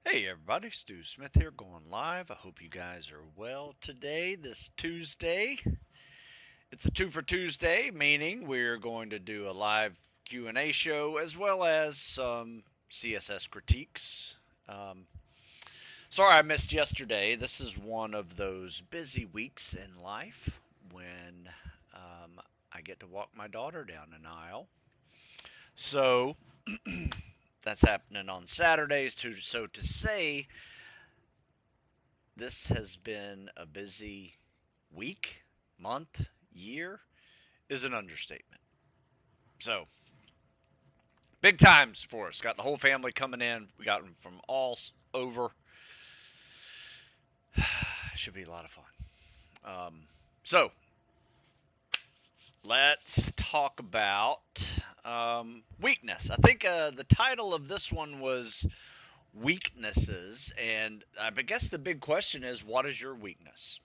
Hey everybody, Stu Smith here going live. I hope you guys are well today, this Tuesday. It's a 2 for Tuesday, meaning we're going to do a live Q&A show as well as some CSS critiques. Um, Sorry I missed yesterday. This is one of those busy weeks in life when I get to walk my daughter down an aisle. So that's happening on Saturdays. So to say this has been a busy week, month, year is an understatement. So, big times for us. Got the whole family coming in. We got them from all over. Should be a lot of fun. So, let's talk about weakness. I think the title of this one was weaknesses. And I guess the big question is what is your weakness?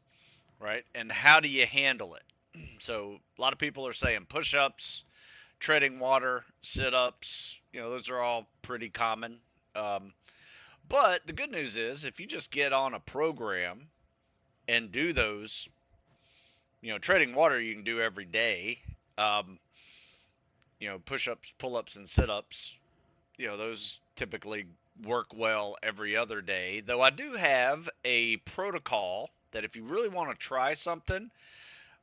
Right? And how do you handle it? So a lot of people are saying push-ups, treading water, sit-ups. Those are all pretty common. Um, but the good news is, if you just get on a program and do those, treading water you can do every day. Um, push-ups, pull-ups, and sit-ups. Those typically work well every other day. Though I do have a protocol that if you really want to try something,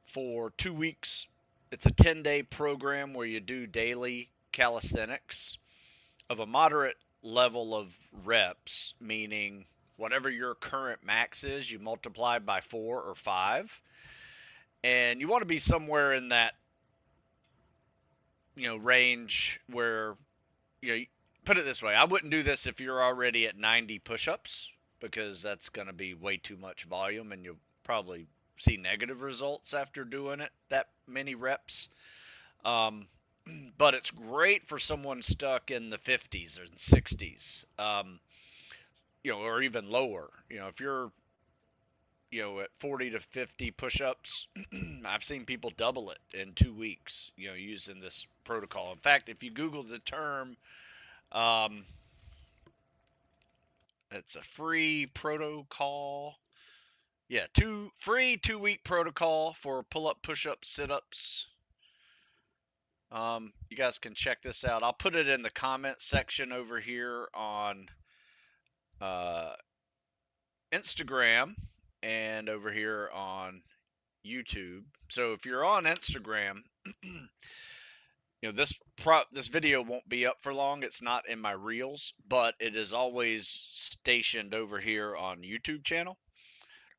for 2 weeks. It's a 10-day program where you do daily calisthenics of a moderate level of reps, meaning whatever your current max is, you multiply by 4 or 5. And you want to be somewhere in that, range where, put it this way, I wouldn't do this if you're already at 90 push-ups because that's going to be way too much volume and you'll probably see negative results after doing it that many reps. Um, but it's great for someone stuck in the 50s or 60s, or even lower. If you're, at 40 to 50 push-ups, I've seen people double it in 2 weeks, using this protocol. In fact, if you Google the term, um, it's a free protocol. Yeah, free 2 week protocol for pull-up, push-up, sit-ups. You guys can check this out. I'll put it in the comment section over here on uh, Instagram and over here on YouTube. So if you're on Instagram, this video won't be up for long. It's not in my reels, but it is always stationed over here on YouTube channel.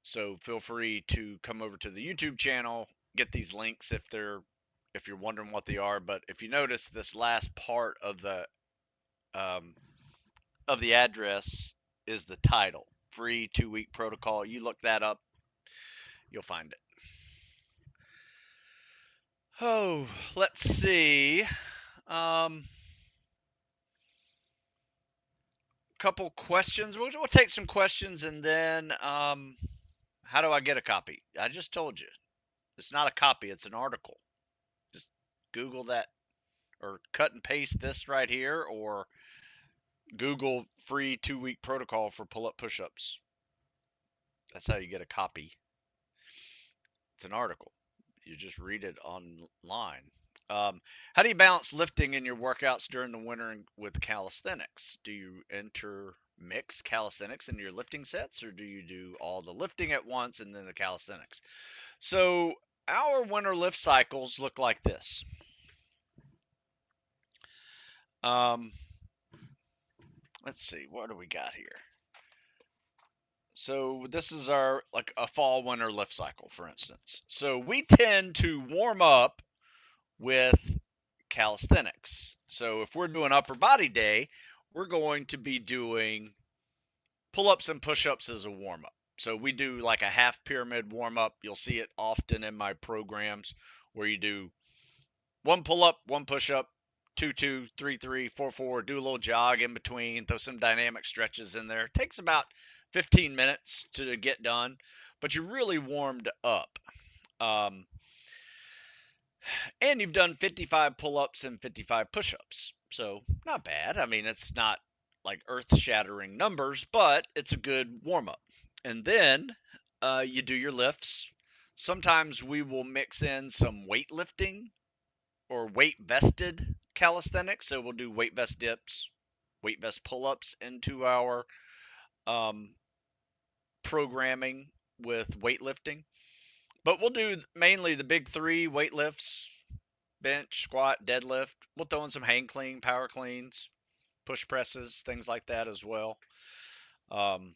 So feel free to come over to the YouTube channel, get these links if you're wondering what they are. But if you notice, this last part um, of the address is the title, free 2 week protocol. You look that up, you'll find it. Oh, let's see. Couple questions. We'll take some questions and then how do I get a copy? I just told you. It's not a copy, it's an article. Just Google that or cut and paste this right here or Google free 2 week protocol for pull up push ups. That's how you get a copy. It's an article. You just read it online. How do you balance lifting in your workouts during the winter with calisthenics? Do you intermix calisthenics in your lifting sets, or do you do all the lifting at once and then the calisthenics? So our winter lift cycles look like this. Um, let's see, what do we got here? So this is our like a fall winter lift cycle, for instance. So we tend to warm up with calisthenics. So if we're doing upper body day, we're going to be doing pull-ups and push-ups as a warm-up. So we do like a half pyramid warm-up. You'll see it often in my programs where you do one pull-up, one push-up, 2, 2, 3, 3, 4, 4, do a little jog in between, throw some dynamic stretches in there. It takes about 15 minutes to get done, but you're really warmed up. Um, and you've done 55 pull-ups and 55 push-ups. So not bad. I mean, it's not like earth-shattering numbers, but it's a good warm-up. And then you do your lifts. Sometimes we will mix in some weightlifting or weight vested calisthenics. So we'll do weight vest dips, weight vest pull-ups into our um, programming with weightlifting. But we'll do mainly the big three weight lifts: bench, squat, deadlift. We'll throw in some hang clean, power cleans, push presses, things like that as well. Um,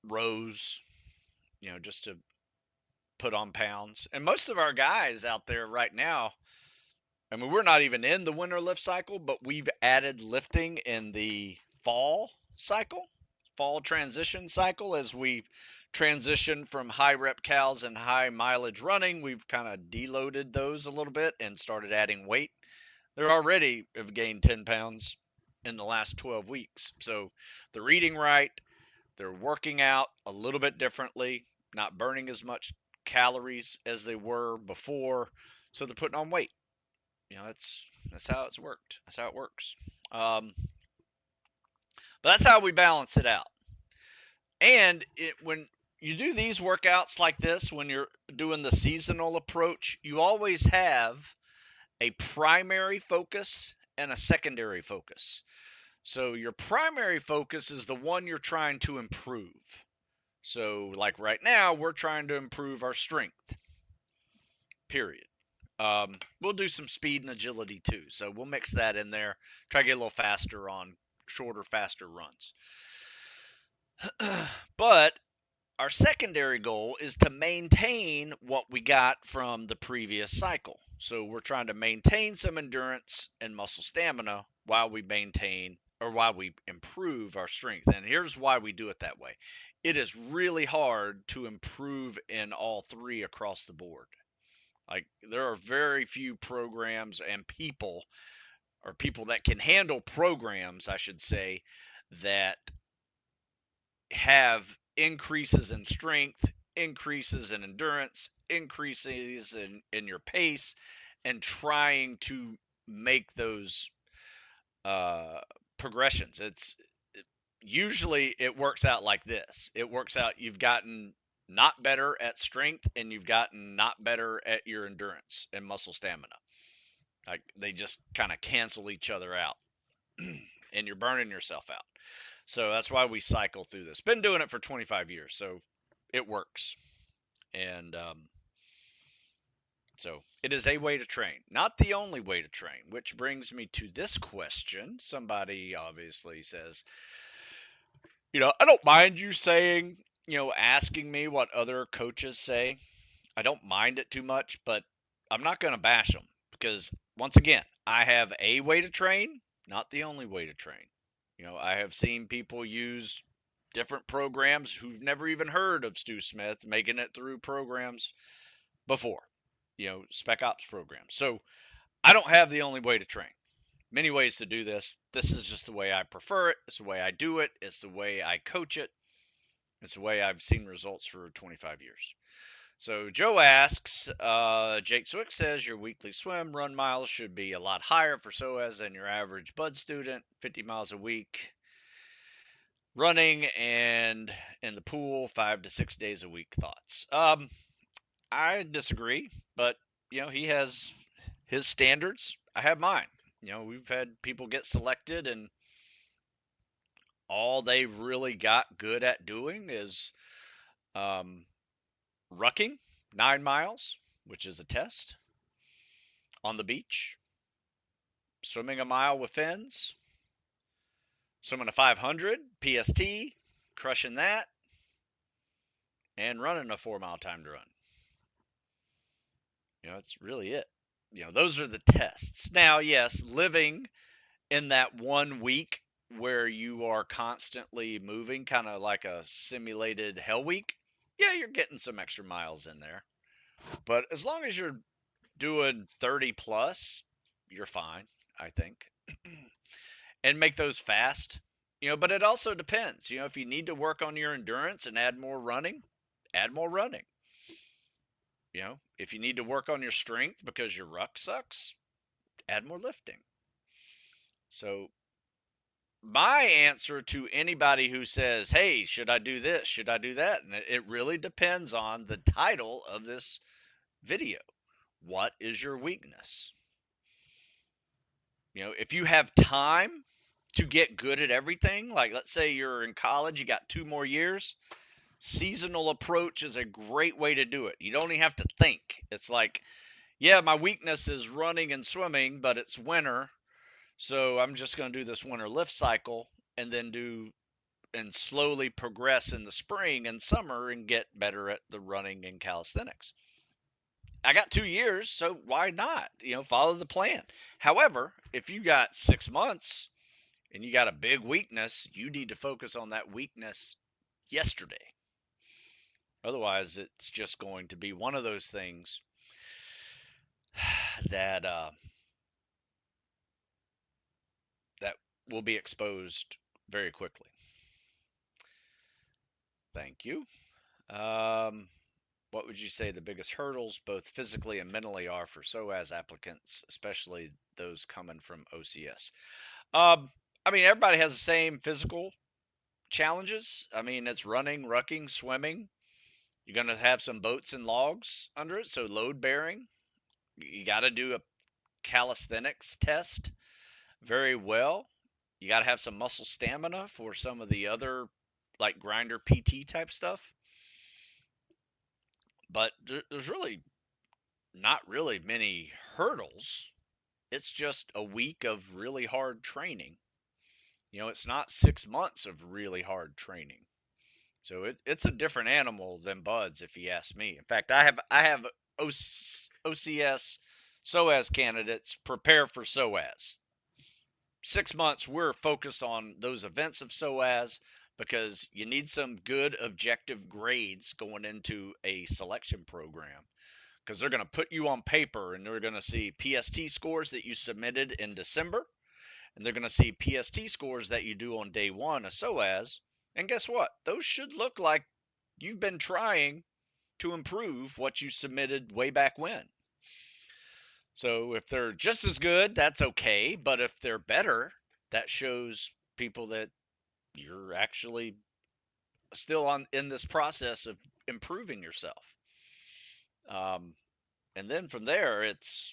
rows, just to put on pounds. And most of our guys out there right now, I mean, we're not even in the winter lift cycle, but we've added lifting in the fall cycle, fall transition cycle. As we transition from high rep cals and high mileage running, we've kind of deloaded those a little bit and started adding weight. They're already have gained 10 pounds in the last 12 weeks. So they're eating right. They're working out a little bit differently, not burning as much calories as they were before. So they're putting on weight. That's how it's worked. That's how it works. But that's how we balance it out. And when you do these workouts like this, when you're doing the seasonal approach, you always have a primary focus and a secondary focus. So your primary focus is the one you're trying to improve. So like right now, we're trying to improve our strength, period. We'll do some speed and agility too. So we'll mix that in there, try to get a little faster on shorter, faster runs. But our secondary goal is to maintain what we got from the previous cycle. So we're trying to maintain some endurance and muscle stamina while we maintain or while we improve our strength. And here's why we do it that way. It is really hard to improve in all three across the board. Like there are very few programs and people, or people that can handle programs, I should say, that have increases in strength, increases in endurance, increases in your pace, and trying to make those progressions. Usually it works out like this. It works out you've gotten not better at strength and you've gotten not better at your endurance and muscle stamina. Like they just kind of cancel each other out and you're burning yourself out. So that's why we cycle through this. Been doing it for 25 years, so it works. And so it is a way to train, not the only way to train, which brings me to this question. Somebody obviously says, I don't mind you saying, asking me what other coaches say. I don't mind it too much, but I'm not going to bash them because, once again, I have a way to train, not the only way to train. I have seen people use different programs who've never even heard of Stu Smith making it through programs before, spec ops programs. So I don't have the only way to train. Many ways to do this. This is just the way I prefer it. It's the way I do it. It's the way I coach it. It's the way I've seen results for 25 years. So Joe asks, Jake Zwick says your weekly swim run miles should be a lot higher for SOAS than your average bud student, 50 miles a week running, and in the pool 5 to 6 days a week. Thoughts? I disagree, but he has his standards. I have mine. We've had people get selected and all they've really got good at doing is rucking 9 miles, which is a test, on the beach, swimming a mile with fins, swimming a 500 PST, crushing that, and running a 4-mile timed run. That's really it. Those are the tests. Now, yes, living in that 1 week where you are constantly moving, kind of like a simulated hell week, yeah, you're getting some extra miles in there. But as long as you're doing 30 plus, you're fine, I think. And make those fast. But it also depends. If you need to work on your endurance and add more running, add more running. If you need to work on your strength because your ruck sucks, add more lifting. So my answer to anybody who says, hey, should I do this? Should I do that? And it really depends on the title of this video. What is your weakness? You know, if you have time to get good at everything, like let's say you're in college, you got 2 more years, seasonal approach is a great way to do it. You don't even have to think. It's like, yeah, my weakness is running and swimming, but it's winter. So I'm just going to do this winter lift cycle and then do and slowly progress in the spring and summer and get better at the running and calisthenics. I got 2 years, so why not? You know, follow the plan. However, if you got 6 months and you got a big weakness, you need to focus on that weakness yesterday. Otherwise, it's just going to be one of those things that that will be exposed very quickly. Thank you. What would you say the biggest hurdles, both physically and mentally, are for SOAS applicants, especially those coming from OCS? Um, I mean, everybody has the same physical challenges. I mean, it's running, rucking, swimming. You're going to have some boats and logs under it, so load bearing. You got to do a calisthenics test very well. You got to have some muscle stamina for some of the other, like grinder PT type stuff. But there's really not really many hurdles. It's just a week of really hard training. You know, it's not 6 months of really hard training. So it's a different animal than buds, if you ask me. In fact, I have OCS SOAS candidates prepare for SOAS. 6 months we're focused on those events of SOAS because you need some good objective grades going into a selection program, because they're going to put you on paper and they're going to see PST scores that you submitted in December, and they're going to see PST scores that you do on day one of SOAS. And guess what? Those should look like you've been trying to improve what you submitted way back when. So if they're just as good, that's okay. But if they're better, that shows people that you're actually still on in this process of improving yourself. Um, and then from there, it's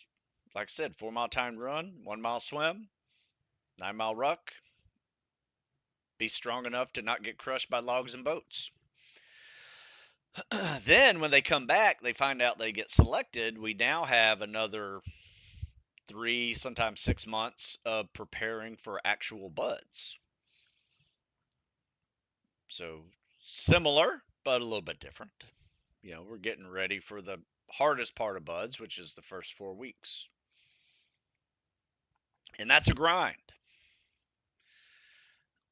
like I said, 4 mile timed run, 1 mile swim, 9 mile ruck. Be strong enough to not get crushed by logs and boats. Then when they come back, they find out they get selected. We now have another 3, sometimes 6 months of preparing for actual buds. So similar, but a little bit different. You know, we're getting ready for the hardest part of buds, which is the first 4 weeks. And that's a grind.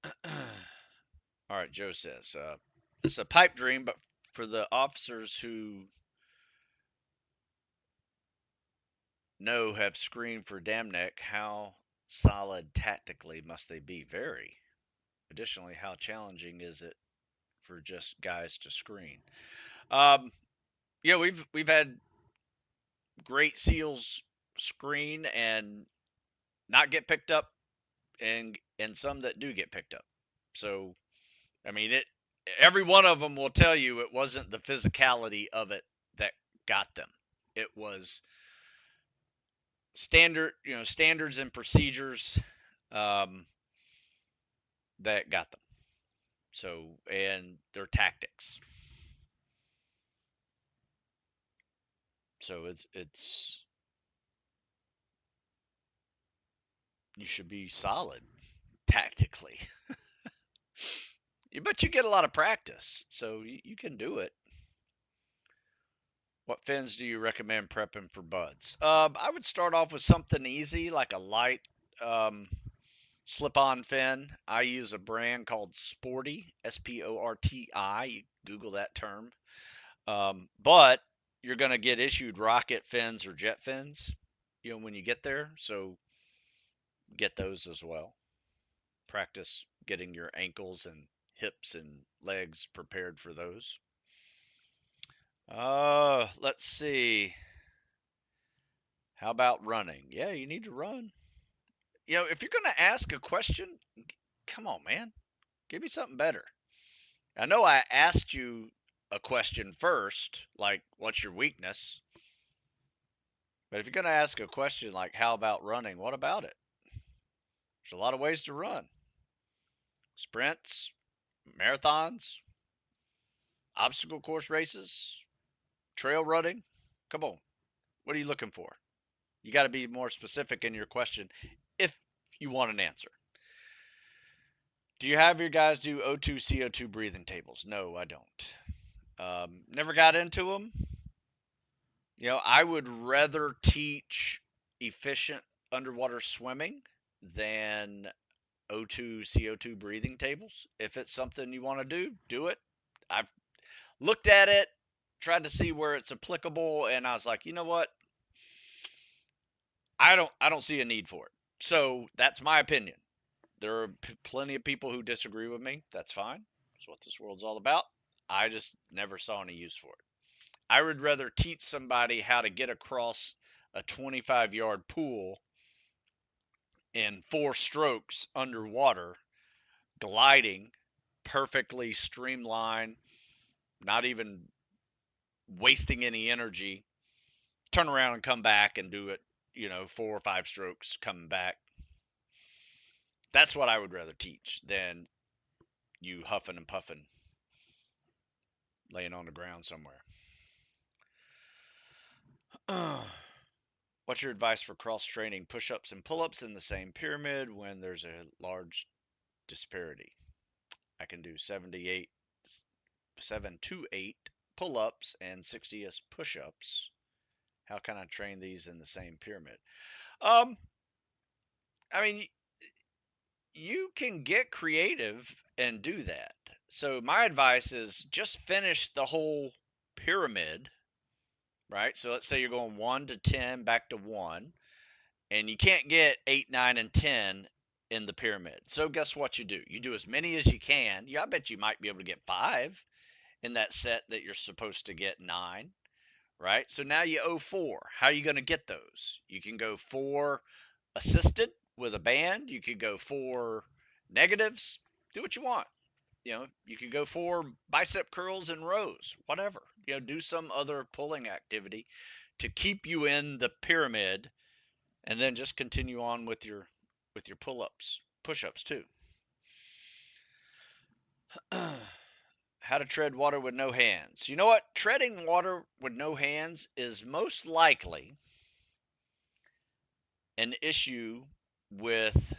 All right, Joe says, this is a pipe dream, but for the officers who know have screened for Damneck, how solid tactically must they be? Very. Additionally, how challenging is it for just guys to screen? Yeah, we've had great SEALs screen and not get picked up, and some that do get picked up. So, I mean, every one of them will tell you it wasn't the physicality of it that got them. It was standards and procedures that got them. So, and their tactics. So it's you should be solid tactically. But you get a lot of practice, so you can do it. What fins do you recommend prepping for buds? I would start off with something easy, like a light slip-on fin. I use a brand called Sporty, Sporti. You Google that term. But you're going to get issued rocket fins or jet fins, when you get there. So get those as well. Practice getting your ankles and hips and legs prepared for those. Let's see. How about running? Yeah, you need to run. If you're going to ask a question, come on, man. Give me something better. I know I asked you a question first, like, what's your weakness? But if you're going to ask a question like, how about running? What about it? There's a lot of ways to run: sprints, marathons, obstacle course races, trail running. Come on. What are you looking for? You got to be more specific in your question if you want an answer. Do you have your guys do O2, CO2 breathing tables? No, I don't. Never got into them. I would rather teach efficient underwater swimming than O2, CO2 breathing tables. If it's something you want to do it. I've looked at it, tried to see where it's applicable, and I was like, you know what? I don't see a need for it. So that's my opinion. There are plenty of people who disagree with me. That's fine. That's what this world's all about. I just never saw any use for it. I would rather teach somebody how to get across a 25-yard pool in 4 strokes underwater, gliding, perfectly streamlined, not even wasting any energy, turn around and come back and do it, 4 or 5 strokes coming back. That's what I would rather teach than you huffing and puffing, laying on the ground somewhere. What's your advice for cross-training push-ups and pull-ups in the same pyramid when there's a large disparity? I can do 7 to 8 pull-ups and 60 push-ups. How can I train these in the same pyramid? I mean, you can get creative and do that. So my advice is just finish the whole pyramid, right? So let's say you're going 1 to 10 back to 1, and you can't get 8, 9, and 10 in the pyramid. So guess what you do? You do as many as you can. I bet you might be able to get 5 in that set that you're supposed to get 9, right? So now you owe 4. How are you going to get those? You can go 4 assisted with a band. You could go 4 negatives. Do what you want. You could go 4 bicep curls and rows, whatever. Do some other pulling activity to keep you in the pyramid, and then just continue on with your pull-ups, push-ups too. How to tread water with no hands. You know what? Treading water with no hands is most likely an issue with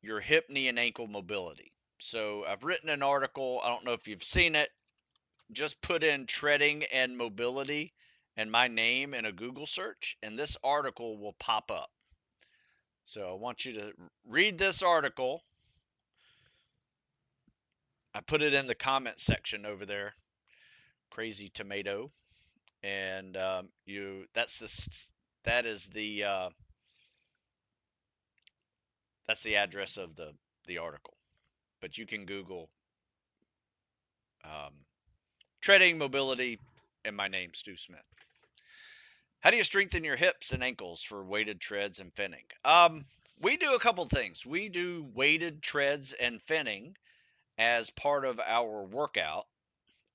your hip, knee, and ankle mobility. So I've written an article. I don't know if you've seen it. Just put in treading and mobility and my name in a Google search, and this article will pop up. So I want you to read this article. I put it in the comment section over there, Crazy Tomato, and that is that's the address of the article. But you can Google treading, mobility, and my name, Stu Smith. How do you strengthen your hips and ankles for weighted treads and finning? We do a couple things. We do weighted treads and finning as part of our workout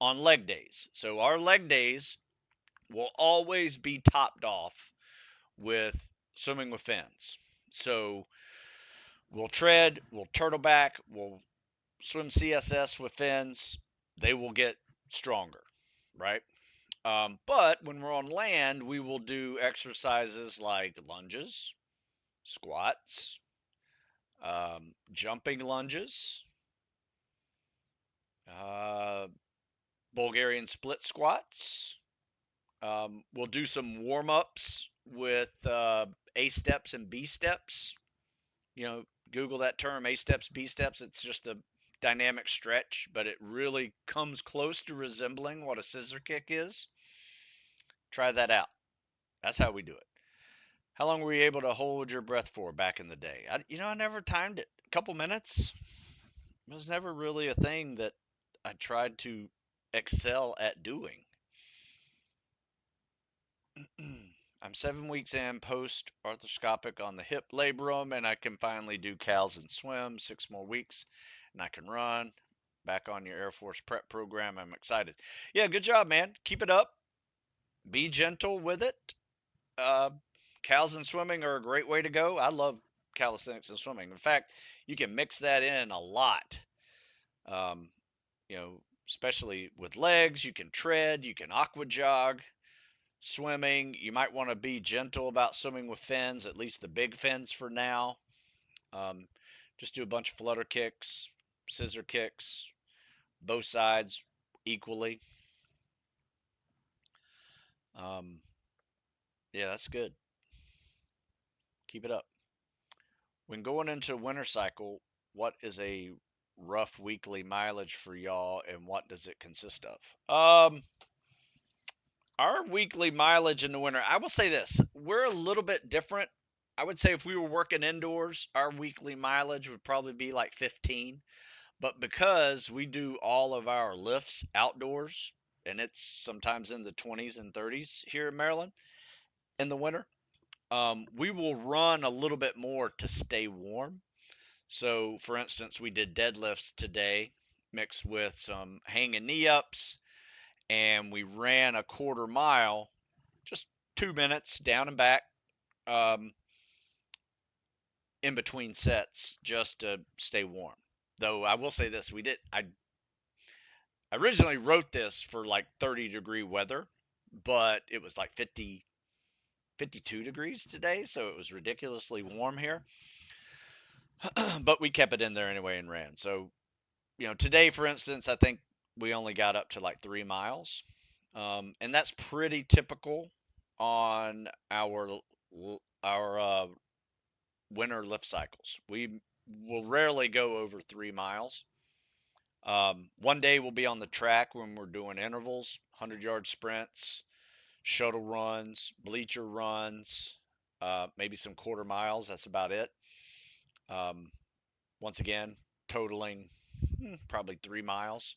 on leg days. So our leg days will always be topped off with swimming with fins. So we'll tread, we'll turtleback, we'll swim CSS with fins. They will get stronger, right? But when we're on land, we will do exercises like lunges, squats, jumping lunges, Bulgarian split squats. We'll do some warm-ups with A steps and B steps. Google that term, A steps, B steps. It's just a dynamic stretch, but it really comes close to resembling what a scissor kick is. Try that out. That's how we do it. How long were you able to hold your breath for back in the day? I never timed it. A couple minutes. It was never really a thing that I tried to excel at doing. I'm 7 weeks in post arthroscopic on the hip labrum, and I can finally do cals and swim. 6 more weeks, and I can run. Back on your Air Force prep program. I'm excited. Yeah, good job, man. Keep it up. Be gentle with it. Uh, Cals and swimming are a great way to go. I love calisthenics and swimming. In fact, you can mix that in a lot. Um, Especially with legs, you can tread, you can aqua jog. Swimming, you might want to be gentle about swimming with fins, at least the big fins for now. Um, just do a bunch of flutter kicks, scissor kicks, both sides equally. Um, yeah, that's good. Keep it up. When going into winter cycle, what is a rough weekly mileage for y'all, and what does it consist of? Our weekly mileage in the winter, I will say this, we're a little bit different. I would say if we were working indoors, our weekly mileage would probably be like 15. But because we do all of our lifts outdoors, and it's sometimes in the 20s and 30s here in Maryland in the winter, we will run a little bit more to stay warm. So, for instance, we did deadlifts today mixed with some hanging knee ups, and we ran a quarter mile, just 2 minutes down and back, um, in between sets, just to stay warm. Though I will say this, I originally wrote this for like 30-degree weather, but it was like 52 degrees today, so it was ridiculously warm here. But we kept it in there anyway and ran. So, today, for instance, I think we only got up to like 3 miles. And that's pretty typical on our winter lift cycles. We will rarely go over 3 miles. One day we'll be on the track when we're doing intervals, 100-yard sprints, shuttle runs, bleacher runs, maybe some quarter miles. That's about it. Um, Once again, totaling probably 3 miles.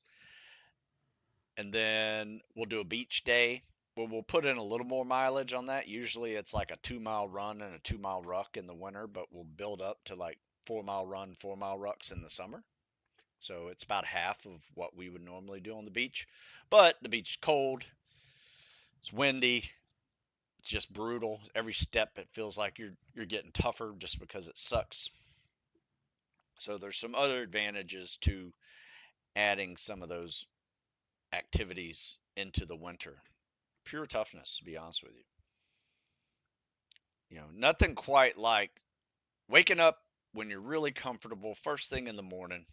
And then we'll do a beach day where we'll put in a little more mileage on that. Usually it's like a 2 mile run and a 2 mile ruck in the winter, but we'll build up to like 4 mile run, 4 mile rucks in the summer. So it's about half of what we would normally do on the beach. But the beach is cold, it's windy, it's just brutal. Every step it feels like you're getting tougher just because it sucks. So there's some other advantages to adding some of those activities into the winter. Pure toughness, to be honest with you. Nothing quite like waking up when you're really comfortable first thing in the morning,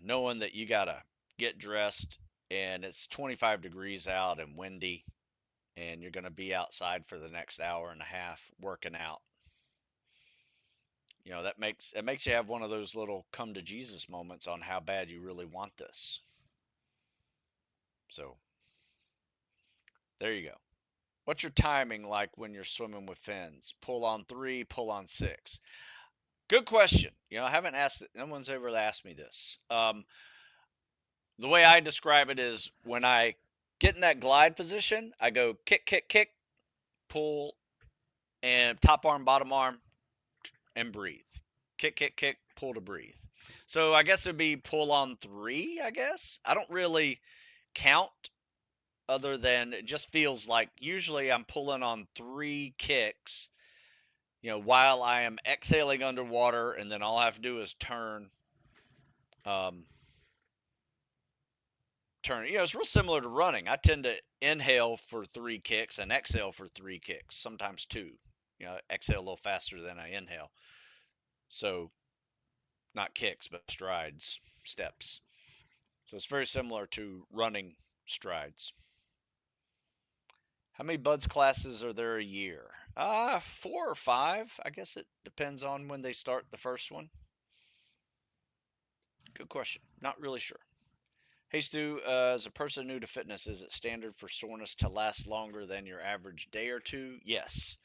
knowing that you gotta get dressed and it's 25 degrees out and windy, and you're gonna be outside for the next hour and a half working out. That makes you have one of those little come to Jesus moments on how bad you really want this. So there you go. What's your timing like when you're swimming with fins? Pull on 3, pull on 6. Good question. I haven't asked it. No one's ever asked me this. The way I describe it is when I get in that glide position, I go kick, kick, kick, pull, and top arm, bottom arm, and breathe. Kick, kick, kick, pull to breathe. So I guess it'd be pull on 3, I guess. I don't really count other than it just feels like usually I'm pulling on 3 kicks, while I am exhaling underwater, and then all I have to do is turn. It's real similar to running. I tend to inhale for 3 kicks and exhale for 3 kicks, sometimes 2. Exhale a little faster than I inhale. So, not kicks, but strides, steps. So it's very similar to running strides. How many buds classes are there a year? 4 or 5. I guess it depends on when they start the first one. Good question. Not really sure. Hey Stu, as a person new to fitness, is it standard for soreness to last longer than your average day or two? Yes.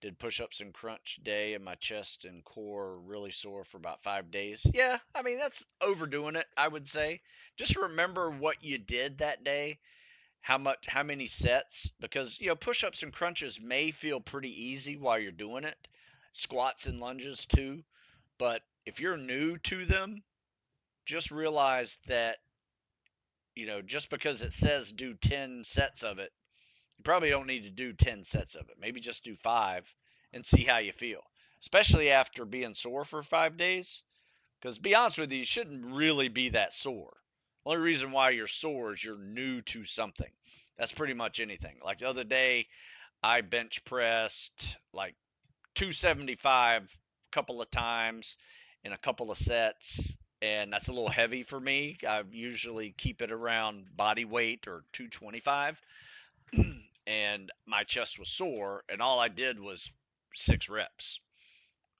Did push-ups and crunch day, and my chest and core are really sore for about 5 days. Yeah, I mean, that's overdoing it, I would say. Just remember what you did that day. how many sets, because push-ups and crunches may feel pretty easy while you're doing it, squats and lunges too, but if you're new to them, just realize that just because it says do 10 sets of it, you probably don't need to do 10 sets of it. Maybe just do 5 and see how you feel, especially after being sore for 5 days. Because, to be honest with you, you shouldn't really be that sore. The only reason why you're sore is you're new to something. That's pretty much anything. Like the other day, I bench pressed like 275 a couple of times in a couple of sets, and that's a little heavy for me. I usually keep it around body weight or 225, and my chest was sore, and all I did was 6 reps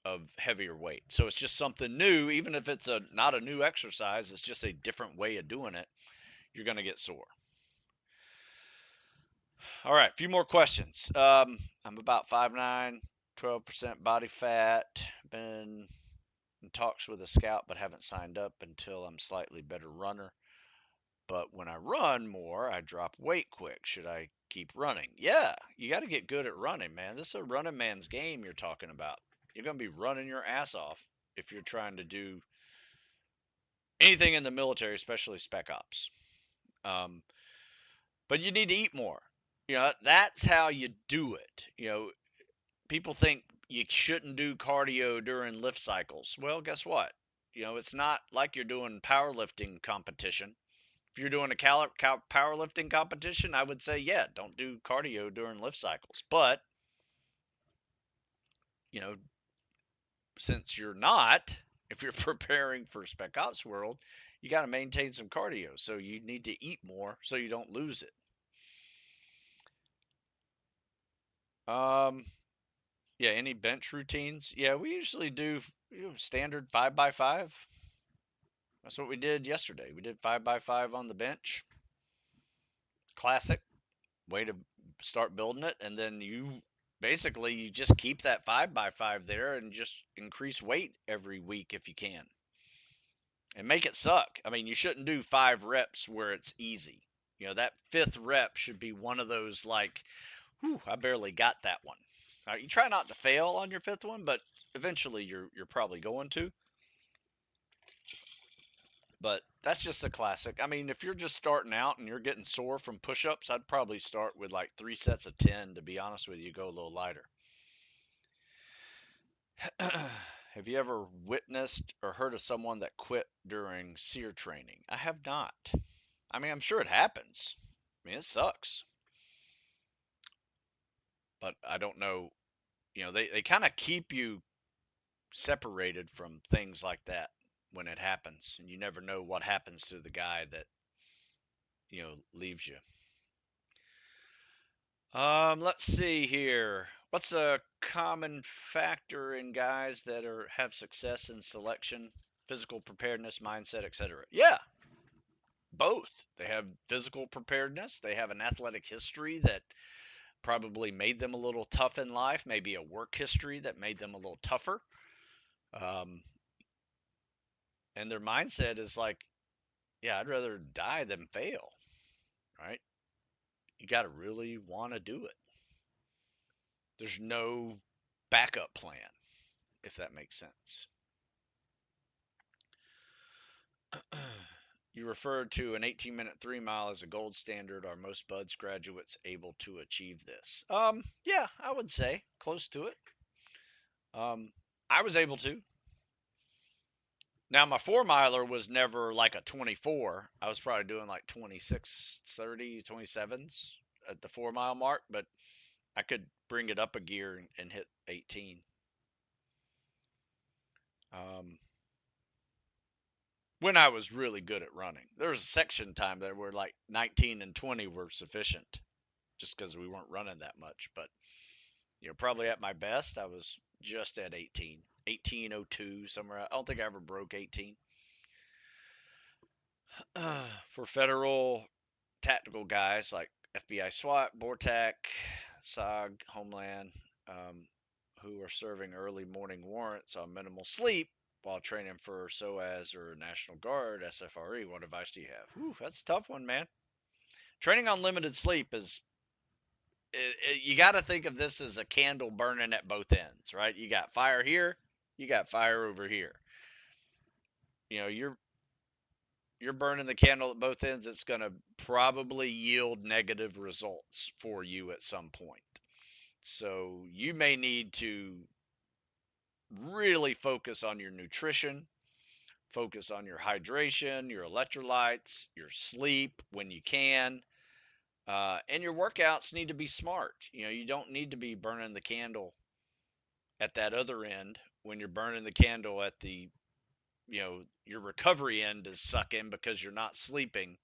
of heavier weight. So it's just something new. Even if it's not a new exercise, it's just a different way of doing it. You're going to get sore. All right, a few more questions. I'm about 5'9", 12% body fat. Been in talks with a scout, but haven't signed up until I'm slightly better runner. But when I run more, I drop weight quick. Should I keep running? Yeah, you got to get good at running, man. This is a running man's game you're talking about. You're going to be running your ass off if you're trying to do anything in the military, especially spec ops. But you need to eat more. That's how you do it. People think you shouldn't do cardio during lift cycles. Well, guess what? It's not like you're doing powerlifting competition. If you're doing a powerlifting competition, I would say, yeah, don't do cardio during lift cycles. But, you know, since you're not, if you're preparing for Spec Ops World, you got to maintain some cardio. So you need to eat more so you don't lose it. Yeah, any bench routines? Yeah, we usually do standard 5x5. That's what we did yesterday. We did 5x5 on the bench. Classic way to start building it. And then you just keep that 5x5 there and just increase weight every week if you can. And make it suck. I mean, you shouldn't do 5 reps where it's easy. That 5th rep should be one of those like, whew, I barely got that one. All right, you try not to fail on your 5th one, but eventually you're probably going to. But that's just a classic. I mean, if you're just starting out and you're getting sore from push-ups, I'd probably start with like 3 sets of 10. To be honest with you, go a little lighter. Have you ever witnessed or heard of someone that quit during SEER training? I have not. I mean, I'm sure it happens. I mean, it sucks. But I don't know. They kind of keep you separated from things like that when it happens. And you never know what happens to the guy that, leaves you. Let's see here. What's a common factor in guys that have success in selection, physical preparedness, mindset, etc.? Yeah, both. They have physical preparedness. They have an athletic history that probably made them a little tough in life, maybe a work history that made them a little tougher. And their mindset is like, yeah, I'd rather die than fail, right? You got to really want to do it. There's no backup plan, if that makes sense. You referred to an 18-minute 3-mile as a gold standard. Are most BUD/S graduates able to achieve this? Yeah, I would say close to it. I was able to. Now, my 4-miler was never like a 24. I was probably doing like 26, 30, 27s at the 4-mile mark, but I could bring it up a gear and hit 18. When I was really good at running. There was a section time there where like 19 and 20 were sufficient just because we weren't running that much. But, probably at my best, I was just at 18. 1802, somewhere. I don't think I ever broke 18. For federal tactical guys like FBI SWAT, BORTAC, SOG, Homeland, who are serving early morning warrants on minimal sleep while training for SOAS or National Guard, SFRE, what advice do you have? Whew, that's a tough one, man. Training on limited sleep is you got to think of this as a candle burning at both ends, right? You got fire here, you got fire over here. You know, you're burning the candle at both ends. It's going to probably yield negative results for you at some point. So you may need to really focus on your nutrition, focus on your hydration, your electrolytes, your sleep when you can. And your workouts need to be smart. You know, you don't need to be burning the candle at that other end when you're burning the candle at the, your recovery end is sucking because you're not sleeping.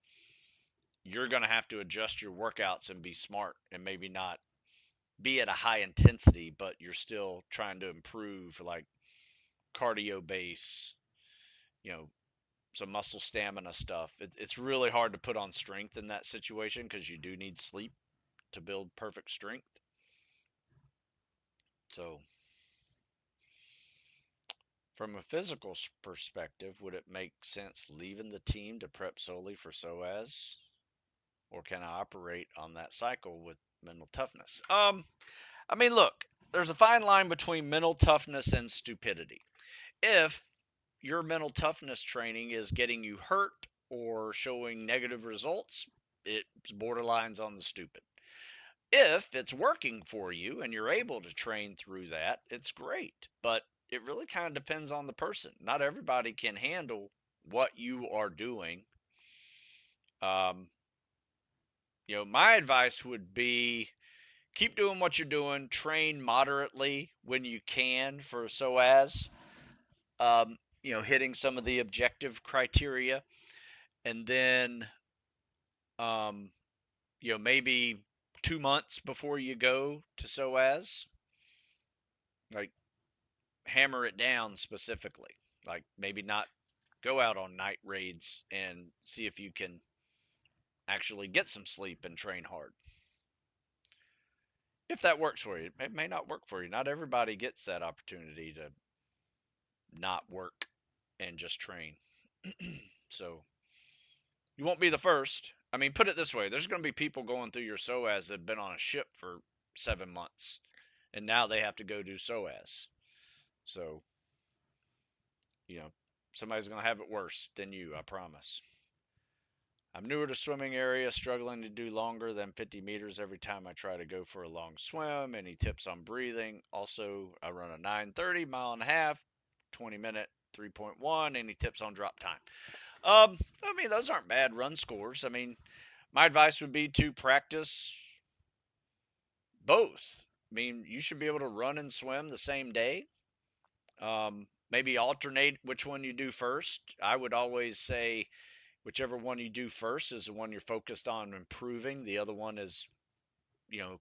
You're going to have to adjust your workouts and be smart and maybe not be at a high intensity, but you're still trying to improve like cardio base, you know, some muscle stamina stuff. It's really hard to put on strength in that situation because you do need sleep to build perfect strength. So, from a physical perspective, would it make sense leaving the team to prep solely for SOAS? Or can I operate on that cycle with mental toughness? I mean, look, there's a fine line between mental toughness and stupidity. If your mental toughness training is getting you hurt or showing negative results, it's borderlines on the stupid. If it's working for you and you're able to train through that, it's great. But it really kind of depends on the person. Not everybody can handle what you are doing. Um, my advice would be keep doing what you're doing, train moderately when you can for SOAS, hitting some of the objective criteria, and then, um, maybe 2 months before you go to SOAS, like hammer it down specifically, like maybe not go out on night raids and see if you can actually get some sleep and train hard. If that works for you, it may not work for you. Not everybody gets that opportunity to not work and just train. So you won't be the first. I mean, put it this way, there's going to be people going through your SOAS that have been on a ship for 7 months and now they have to go do SOAS. So, you know, somebody's going to have it worse than you, I promise. I'm newer to swimming area, struggling to do longer than 50 meters every time I try to go for a long swim. Any tips on breathing? Also, I run a 9:30 mile and a half, 20-minute 3.1. Any tips on drop time? I mean, those aren't bad run scores. I mean, my advice would be to practice both. I mean, you should be able to run and swim the same day. Maybe alternate which one you do first. I would always say whichever one you do first is the one you're focused on improving. The other one is,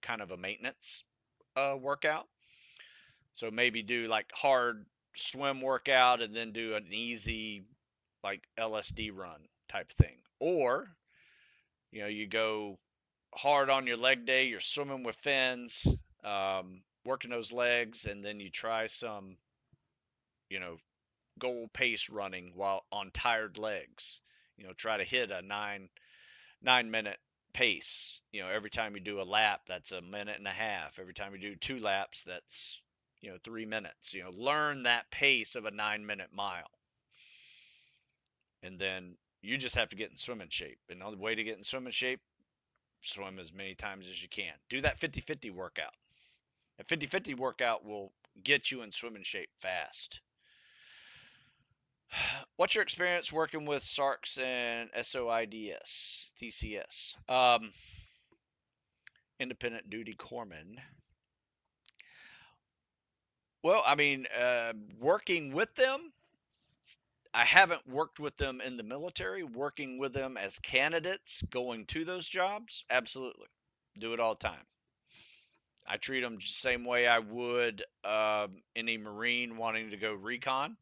kind of a maintenance workout. So maybe do like hard swim workout and then do an easy like LSD run type thing. Or, you go hard on your leg day, you're swimming with fins, working those legs, and then you try some, you know, goal pace running while on tired legs. Try to hit a 9 minute pace. Every time you do a lap, that's a minute and a half. Every time you do 2 laps, that's 3 minutes. Learn that pace of a 9 minute mile, and then you just have to get in swimming shape. And the way to get in swimming shape, swim as many times as you can. Do that 50-50 workout. A 50-50 workout will get you in swimming shape fast. What's your experience working with SARCs and SOIDS, TCS? Independent Duty Corpsmen. Well, I mean, working with them, I haven't worked with them in the military. Working with them as candidates going to those jobs, absolutely. Do it all the time. I treat them the same way I would any Marine wanting to go recon.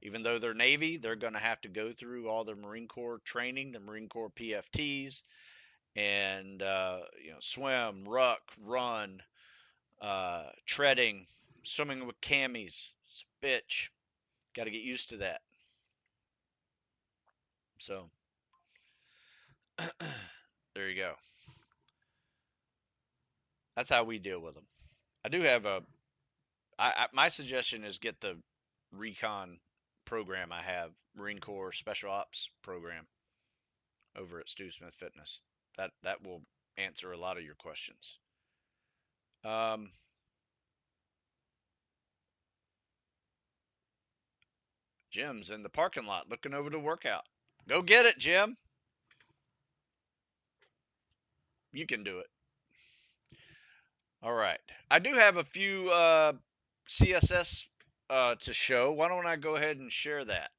Even though they're Navy, they're going to have to go through all the Marine Corps training, the Marine Corps PFTs, and swim, ruck, run, treading, swimming with camis. It's a bitch. Got to get used to that. So there you go. That's how we deal with them. I do have my suggestion is get the recon program I have, Marine Corps Special Ops program over at Stu Smith Fitness. That will answer a lot of your questions. Jim's in the parking lot looking over the workout. Go get it, Jim. You can do it. All right. I do have a few CSS to show. Why don't I go ahead and share that?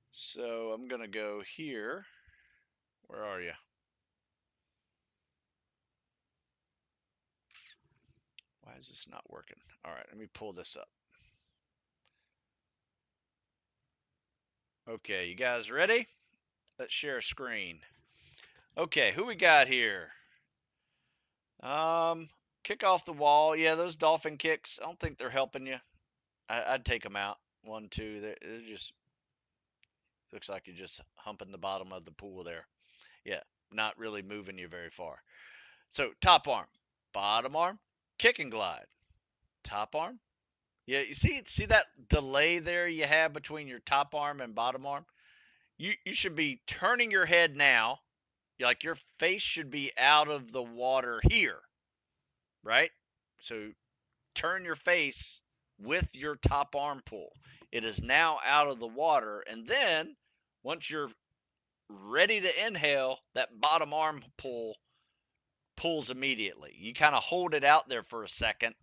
So I'm going to go here. Where are you? Why is this not working? All right, let me pull this up. Okay, you guys ready? Let's share a screen. Okay, who we got here? Kick off the wall. Yeah, those dolphin kicks, I don't think they're helping you. I'd take them out. 1, 2, they're just, looks like you're just humping the bottom of the pool there. Yeah, not really moving you very far. So top arm, bottom arm, kick and glide. Top arm. Yeah, you see that delay there you have between your top arm and bottom arm? You should be turning your head now. Like your face should be out of the water here, right? So turn your face with your top arm pull. It is now out of the water. And then once you're ready to inhale, that bottom arm pull pulls immediately. You kind of hold it out there for a second,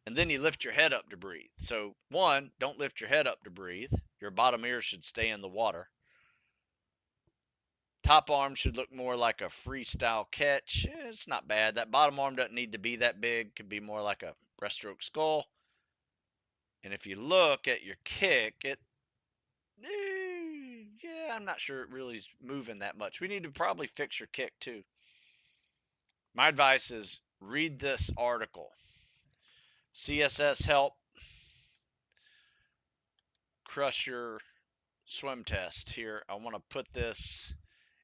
and then you lift your head up to breathe. So one, don't lift your head up to breathe. Your bottom ear should stay in the water. Top arm should look more like a freestyle catch. It's not bad. That bottom arm doesn't need to be that big. Could be more like a breaststroke skull. And if you look at your kick, yeah, I'm not sure it really is moving that much. We need to probably fix your kick too. My advice is read this article. CSS help crush your swim test here. I want to put this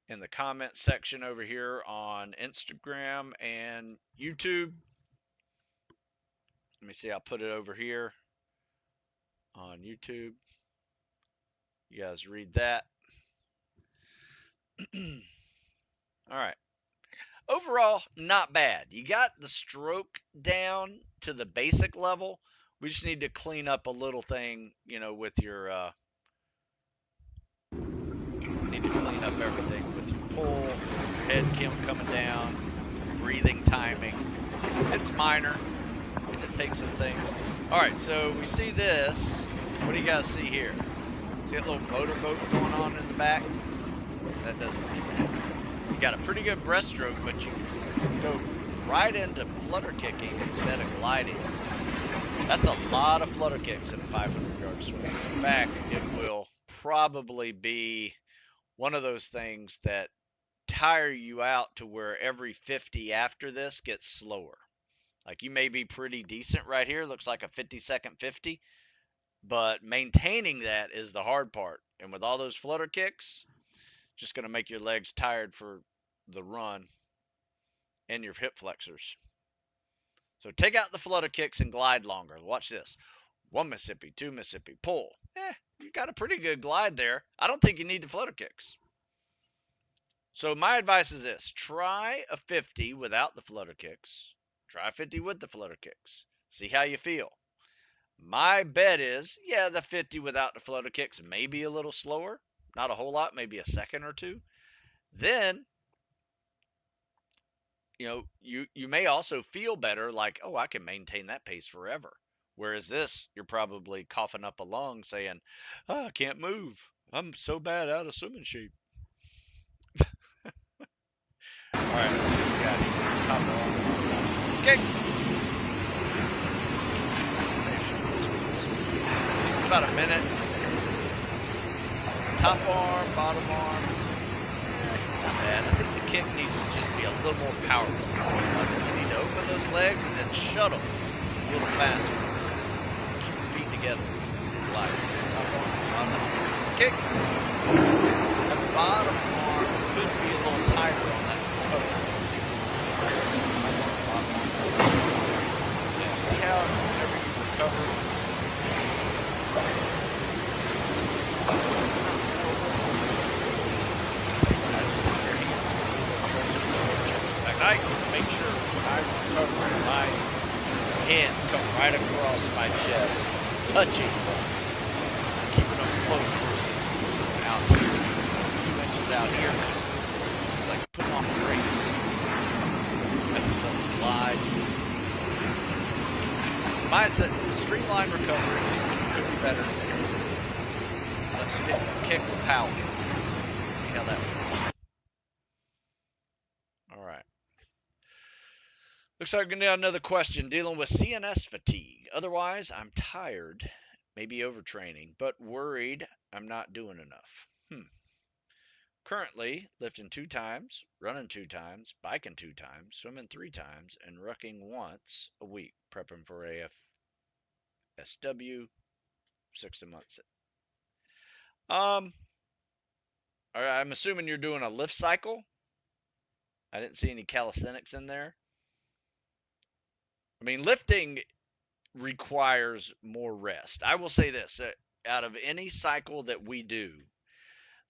in the comment section over here on Instagram and YouTube. Let me see, I'll put it over here on YouTube. You guys read that. All right. Overall, not bad. You got the stroke down to the basic level. We just need to clean up a little thing, with your, need to clean up everything with your pull, your head coming down, breathing timing. It's minor. It takes some things. All right, so we see this. What do you guys see here? See that little motorboat going on in the back? That doesn't need that. You got a pretty good breaststroke, but you go right into flutter kicking instead of gliding. That's a lot of flutter kicks in a 500-yard swing. In fact, it will probably be one of those things that tire you out to where every 50 after this gets slower. Like you may be pretty decent right here. Looks like a 50-second 50. But maintaining that is the hard part. And with all those flutter kicks, just going to make your legs tired for the run and your hip flexors. So take out the flutter kicks and glide longer. Watch this. 1 Mississippi, 2 Mississippi, pull. You got a pretty good glide there. I don't think you need the flutter kicks. So my advice is this. Try a 50 without the flutter kicks. Try 50 with the flutter kicks. See how you feel. My bet is, yeah, the 50 without the flutter kicks may be a little slower. Not a whole lot, maybe a second or two. Then, you may also feel better like, oh, I can maintain that pace forever. Whereas this, you're probably coughing up a lung saying, oh, I can't move. I'm so bad out of swimming shape. All right, let's see what we got here. Top arm. Okay. It's about a minute. Top arm, bottom arm. Not bad. I think the kick needs to just be a little more powerful. You need to open those legs and then shuttle a little faster. Keep your feet together. Glide. Top arm, bottom arm. Kick. That bottom arm could be a little tighter on that pull. See how whenever you recover, I just think your hands in fact, I make sure when I recover, my hands come right across my chest, touching, keeping them close versus out here, 2 inches out here, just like putting on brakes. Messes up the glide. Mindset, streamline recovery could be better. Let's kick the power. See how that works. All right. Looks like we're going to have another question dealing with CNS fatigue. Otherwise, I'm tired, maybe overtraining, but worried I'm not doing enough. Currently, lifting 2 times, running 2 times, biking 2 times, swimming 3 times, and rucking once a week, prepping for AFSW 6 months. I'm assuming you're doing a lift cycle. I didn't see any calisthenics in there. I mean, lifting requires more rest. I will say this, out of any cycle that we do,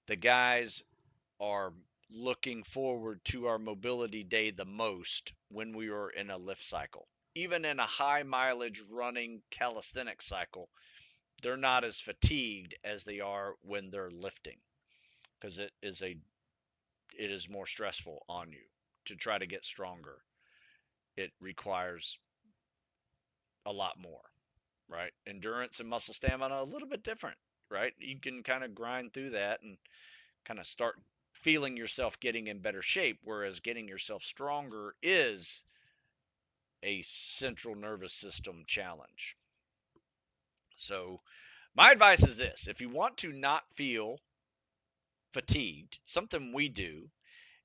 the guys are looking forward to our mobility day the most when we are in a lift cycle. Even in a high mileage running calisthenics cycle, they're not as fatigued as they are when they're lifting, because it is more stressful on you to try to get stronger. It requires a lot more, right? Endurance and muscle stamina a little bit different, right? You can kind of grind through that and kind of start feeling yourself getting in better shape, whereas getting yourself stronger is a central nervous system challenge. So my advice is this: if you want to not feel fatigued, something we do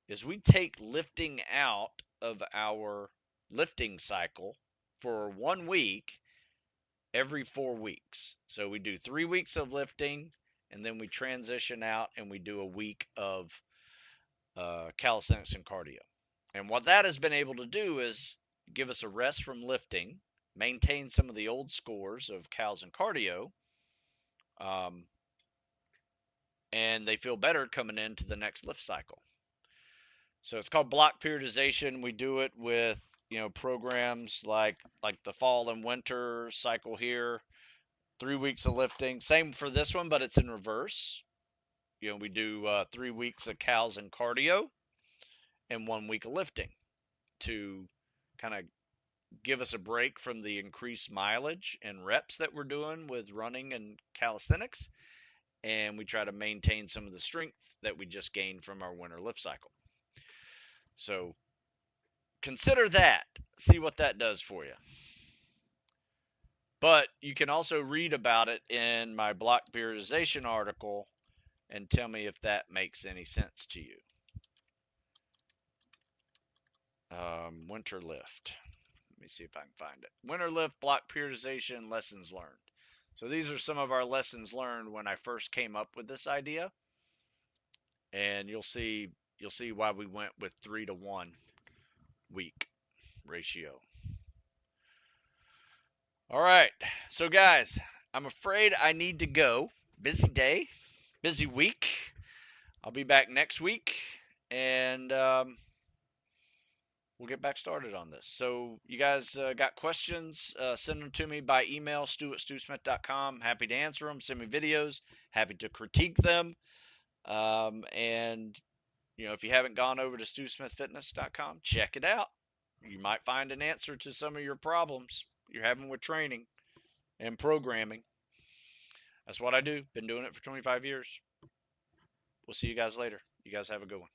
is we take lifting out of our lifting cycle for 1 week every 4 weeks. So we do 3 weeks of lifting, and then we transition out and we do a week of calisthenics and cardio. And what that has been able to do is give us a rest from lifting, maintain some of the old scores of cals and cardio, and they feel better coming into the next lift cycle. So it's called block periodization. We do it with programs like the fall and winter cycle here. 3 weeks of lifting. Same for this one, but it's in reverse. We do 3 weeks of cals and cardio and 1 week of lifting to kind of give us a break from the increased mileage and reps that we're doing with running and calisthenics. And we try to maintain some of the strength that we just gained from our winter lift cycle. So consider that. See what that does for you. But you can also read about it in my block periodization article and tell me if that makes any sense to you. Winter lift. Let me see if I can find it. Winter lift, block periodization, lessons learned. So these are some of our lessons learned when I first came up with this idea. And you'll see why we went with 3-to-1 week ratio. All right. So guys, I'm afraid I need to go. Busy day, busy week. I'll be back next week, and we'll get back started on this. So you guys got questions, send them to me by email, stu@stewsmith.com. Happy to answer them. Send me videos. Happy to critique them. And if you haven't gone over to stewsmithfitness.com, check it out. You might find an answer to some of your problems you're having with training and programming. That's what I do. Been doing it for 25 years. We'll see you guys later. You guys have a good one.